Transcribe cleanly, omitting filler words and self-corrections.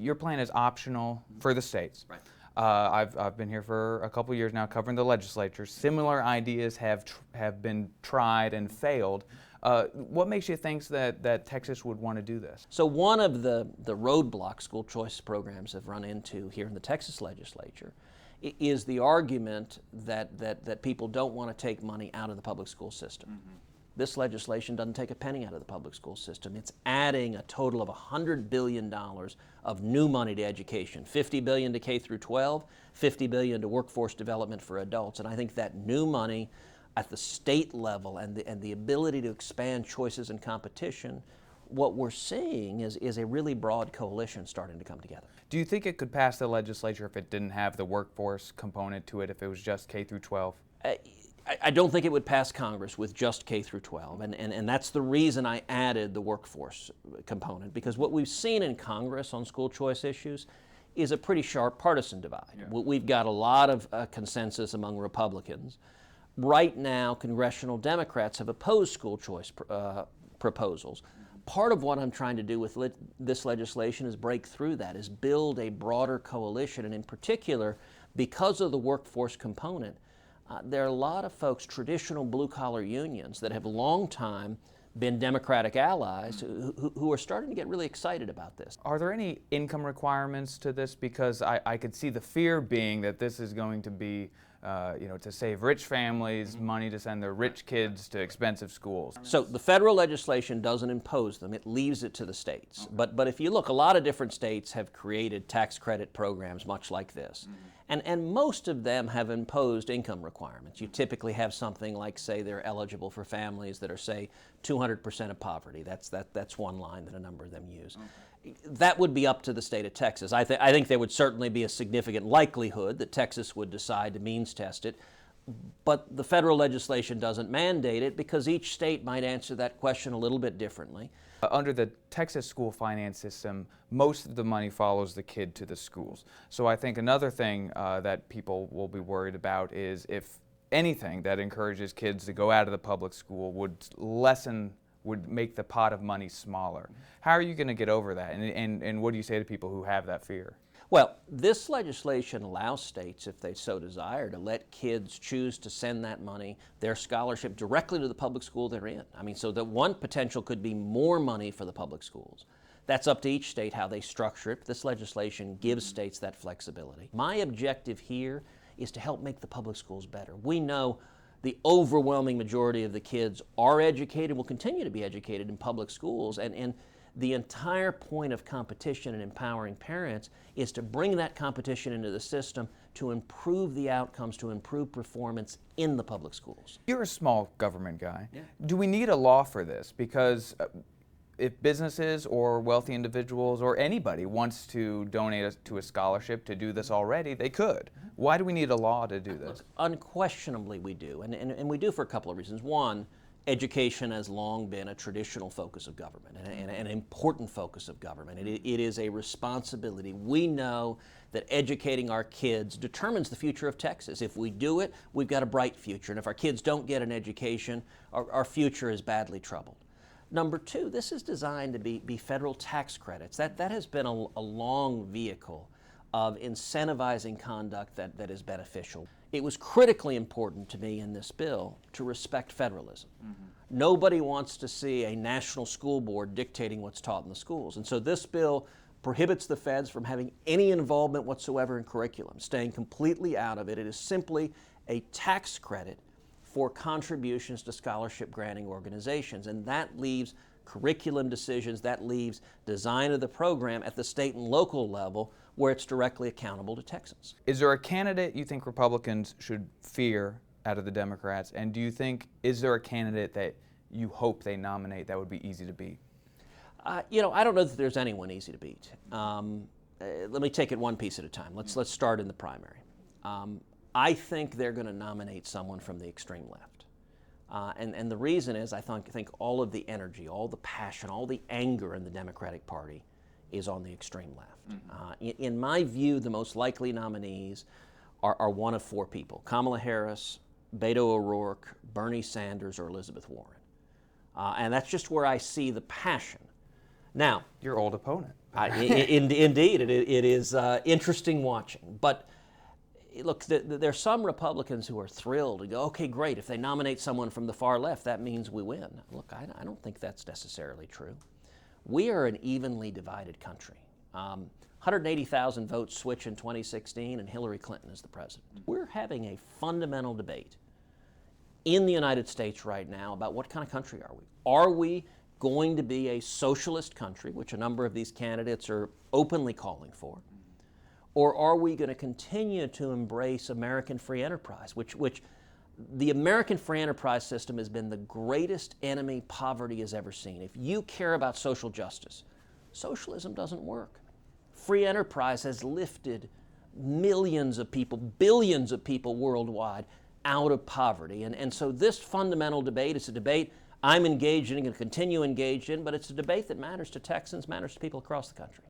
your plan is optional for the states. Right. I've been here for a couple years now covering the legislature. Similar ideas have been tried and failed. What makes you think that Texas would want to do this? So one of the roadblocks school choice programs have run into here in the Texas legislature is the argument that people don't want to take money out of the public school system. Mm-hmm. This legislation doesn't take a penny out of the public school system. It's adding a total of $100 billion of new money to education, $50 billion to K through 12, $50 billion to workforce development for adults. And I think that new money at the state level and the ability to expand choices and competition, what we're seeing is a really broad coalition starting to come together. Do you think it could pass the legislature if it didn't have the workforce component to it, if it was just K through 12? I don't think it would pass Congress with just K through 12, and that's the reason I added the workforce component, because what we've seen in Congress on school choice issues is a pretty sharp partisan divide. Yeah. We've got a lot of consensus among Republicans. Right now, congressional Democrats have opposed school choice proposals. Part of what I'm trying to do with this legislation is break through that, is build a broader coalition, and in particular, because of the workforce component, there are a lot of folks, traditional blue-collar unions, that have long time been Democratic allies who are starting to get really excited about this. Are there any income requirements to this? Because I could see the fear being that this is going to be to save rich families money to send their rich kids to expensive schools. So the federal legislation doesn't impose them, it leaves it to the states. Okay. But if you look, a lot of different states have created tax credit programs much like this. And most of them have imposed income requirements. You typically have something like, say, they're eligible for families that are, say, 200% of poverty. That's one line that a number of them use. Okay. That would be up to the state of Texas. I think there would certainly be a significant likelihood that Texas would decide to means test it, but the federal legislation doesn't mandate it because each state might answer that question a little bit differently. Under the Texas school finance system, most of the money follows the kid to the schools. So I think another thing that people will be worried about is if anything that encourages kids to go out of the public school would make the pot of money smaller. How are you going to get over that? And what do you say to people who have that fear? Well, this legislation allows states, if they so desire, to let kids choose to send that money, their scholarship, directly to the public school they're in. I mean, so that one potential could be more money for the public schools. That's up to each state how they structure it. This legislation gives states that flexibility. My objective here is to help make the public schools better. We know the overwhelming majority of the kids are educated, will continue to be educated in public schools, and the entire point of competition and empowering parents is to bring that competition into the system to improve the outcomes, to improve performance in the public schools. You're a small government guy. Yeah. Do we need a law for this? Because if businesses or wealthy individuals or anybody wants to donate to a scholarship to do this already, they could. Why do we need a law to do this? Look, unquestionably we do, and we do for a couple of reasons. One, education has long been a traditional focus of government and an important focus of government. It is a responsibility. We know that educating our kids determines the future of Texas. If we do it, we've got a bright future. And if our kids don't get an education, our future is badly troubled. Number two, this is designed to be federal tax credits. That has been a long vehicle of incentivizing conduct that is beneficial. It was critically important to me in this bill to respect federalism. Nobody wants to see a national school board dictating what's taught in the schools. And so this bill prohibits the feds from having any involvement whatsoever in curriculum, staying completely out of it. It is simply a tax credit for contributions to scholarship granting organizations. And that leaves curriculum decisions, that leaves design of the program at the state and local level where it's directly accountable to Texans. Is there a candidate you think Republicans should fear out of the Democrats? And do you think, is there a candidate that you hope they nominate that would be easy to beat? I don't know that there's anyone easy to beat. Let me take it one piece at a time. Let's start in the primary. I think they're going to nominate someone from the extreme left. And the reason is I think all of the energy, all the passion, all the anger in the Democratic Party is on the extreme left. In my view, the most likely nominees are one of four people: Kamala Harris, Beto O'Rourke, Bernie Sanders, or Elizabeth Warren. And that's just where I see the passion. Now, Your old opponent. indeed, it is interesting watching. But look, there are some Republicans who are thrilled and go, okay, great, if they nominate someone from the far left, that means we win. Look, I don't think that's necessarily true. We are an evenly divided country. 180,000 votes switch in 2016, and Hillary Clinton is the president. We're having a fundamental debate in the United States right now about what kind of country are we? Are we going to be a socialist country, which a number of these candidates are openly calling for? Or are we going to continue to embrace American free enterprise, which the American free enterprise system has been the greatest enemy poverty has ever seen. If you care about social justice, socialism doesn't work. Free enterprise has lifted millions of people, billions of people worldwide out of poverty. And so this fundamental debate is a debate I'm engaged in and going to continue engaged in, but it's a debate that matters to Texans, matters to people across the country.